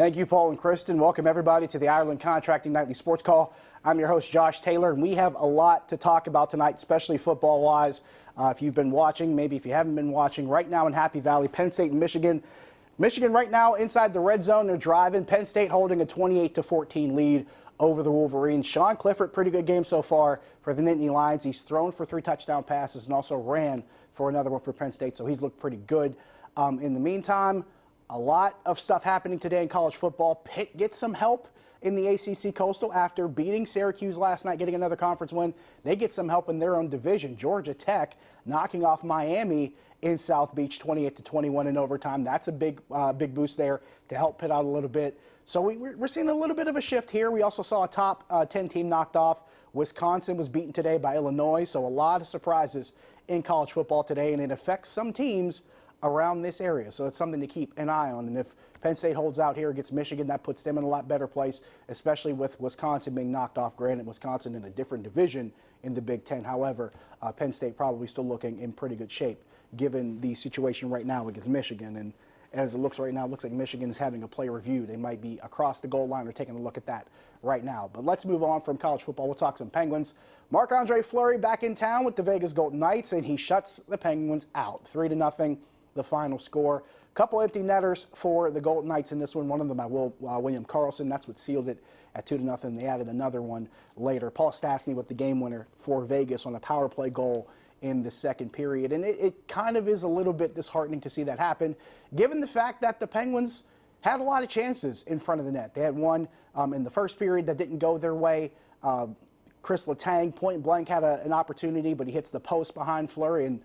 Thank you, Paul and Kristen. Welcome, everybody, to the Ireland Contracting Nightly Sports Call. I'm your host, Josh Taylor, and we have a lot to talk about tonight, especially football-wise. If you've been watching, maybe if you haven't been watching, right now in Happy Valley, Penn State and Michigan. Michigan right now inside the red zone. They're driving. Penn State holding a 28-14 lead over the Wolverines. Sean Clifford, pretty good game so far for the Nittany Lions. He's thrown for 3 touchdown passes and also ran for another one for Penn State, so he's looked pretty good. In the meantime, a lot of stuff happening today in college football. Pitt gets some help in the ACC Coastal after beating Syracuse last night, getting another conference win. They get some help in their own division. Georgia Tech knocking off Miami in South Beach 28-21 in overtime. That's a big boost there to help Pitt out a little bit. So we're seeing a little bit of a shift here. We also saw a top 10 team knocked off. Wisconsin was beaten today by Illinois, so a lot of surprises in college football today, and it affects some teams around this area. So it's something to keep an eye on. And if Penn State holds out here against Michigan, that puts them in a lot better place, especially with Wisconsin being knocked off. Granted, Wisconsin in a different division in the Big Ten. However, Penn State probably still looking in pretty good shape given the situation right now against Michigan. And as it looks right now, it looks like Michigan is having a player review. They might be across the goal line or taking a look at that right now. But let's move on from college football. We'll talk some Penguins. Marc-Andre Fleury back in town with the Vegas Golden Knights, and he shuts the Penguins out. 3-0. The final score. Couple empty netters for the Golden Knights in this one. One of them by William Karlsson. That's what sealed it at 2-0. They added another one later. Paul Stastny with the game winner for Vegas on a power play goal in the second period. And it kind of is a little bit disheartening to see that happen, given the fact that the Penguins had a lot of chances in front of the net. They had one in the first period that didn't go their way. Chris Letang, point blank, had an opportunity, but he hits the post behind Fleury, and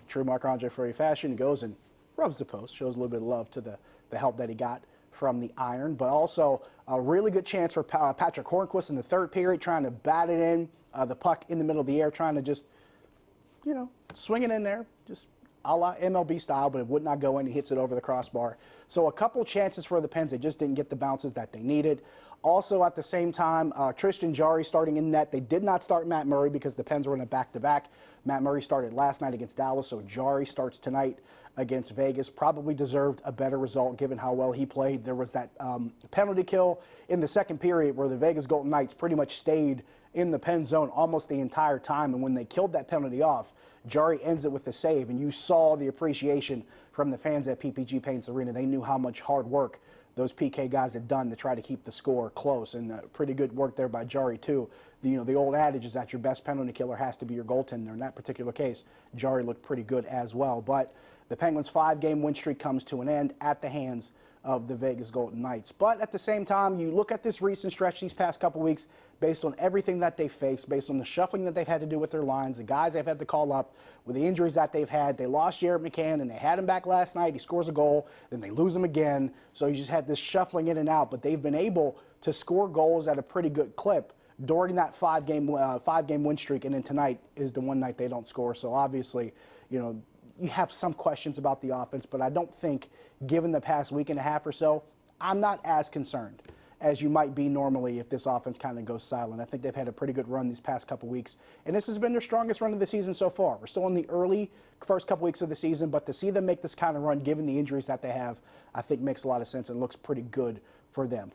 true Marc-Andre Fleury fashion, he goes and rubs the post, shows a little bit of love to the help that he got from the iron. But also a really good chance for Patrick Hornquist in the third period, trying to bat it in, the puck in the middle of the air, trying to just, swing it in there, just a la MLB style, but it would not go in. He hits it over the crossbar. So a couple chances for the Pens. They just didn't get the bounces that they needed. Also, at the same time, Tristan Jarry starting in net. They did not start Matt Murray because the Pens were in a back-to-back. Matt Murray started last night against Dallas, so Jarry starts tonight against Vegas. Probably deserved a better result given how well he played. There was that penalty kill in the second period where the Vegas Golden Knights pretty much stayed in the Penn zone almost the entire time, and when they killed that penalty off, Jarry ends it with a save, and you saw the appreciation from the fans at PPG Paints Arena. They knew how much hard work those PK guys had done to try to keep the score close, and pretty good work there by Jarry too. The old adage is that your best penalty killer has to be your goaltender. In that particular case, Jarry looked pretty good as well. But the Penguins' 5-game win streak comes to an end at the hands of the Vegas Golden Knights. But at the same time, you look at this recent stretch these past couple weeks, based on everything that they faced, based on the shuffling that they've had to do with their lines, the guys they've had to call up, with the injuries that they've had. They lost Jared McCann, and they had him back last night. He scores a goal, then they lose him again. So you just had this shuffling in and out, but they've been able to score goals at a pretty good clip during that five-game win streak, and then tonight is the one night they don't score. So obviously, you have some questions about the offense, but I don't think, given the past week and a half or so, I'm not as concerned as you might be normally if this offense kind of goes silent. I think they've had a pretty good run these past couple weeks, and this has been their strongest run of the season so far. We're still in the early first couple weeks of the season, but to see them make this kind of run, given the injuries that they have, I think makes a lot of sense and looks pretty good for them.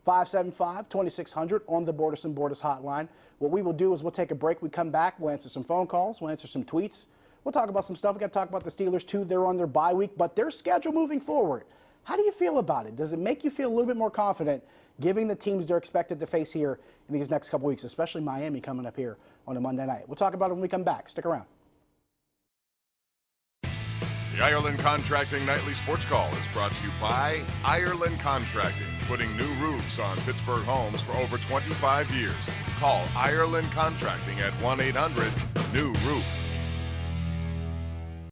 412-575-2600 on the Borders and Borders hotline. What we will do is we'll take a break. We come back. We'll answer some phone calls. We'll answer some tweets. We'll talk about some stuff. We got to talk about the Steelers, too. They're on their bye week, but their schedule moving forward. How do you feel about it? Does it make you feel a little bit more confident giving the teams they're expected to face here in these next couple weeks, especially Miami coming up here on a Monday night? We'll talk about it when we come back. Stick around. The Ireland Contracting Nightly Sports Call is brought to you by Ireland Contracting, putting new roofs on Pittsburgh homes for over 25 years. Call Ireland Contracting at 1-800-NEW-ROOF.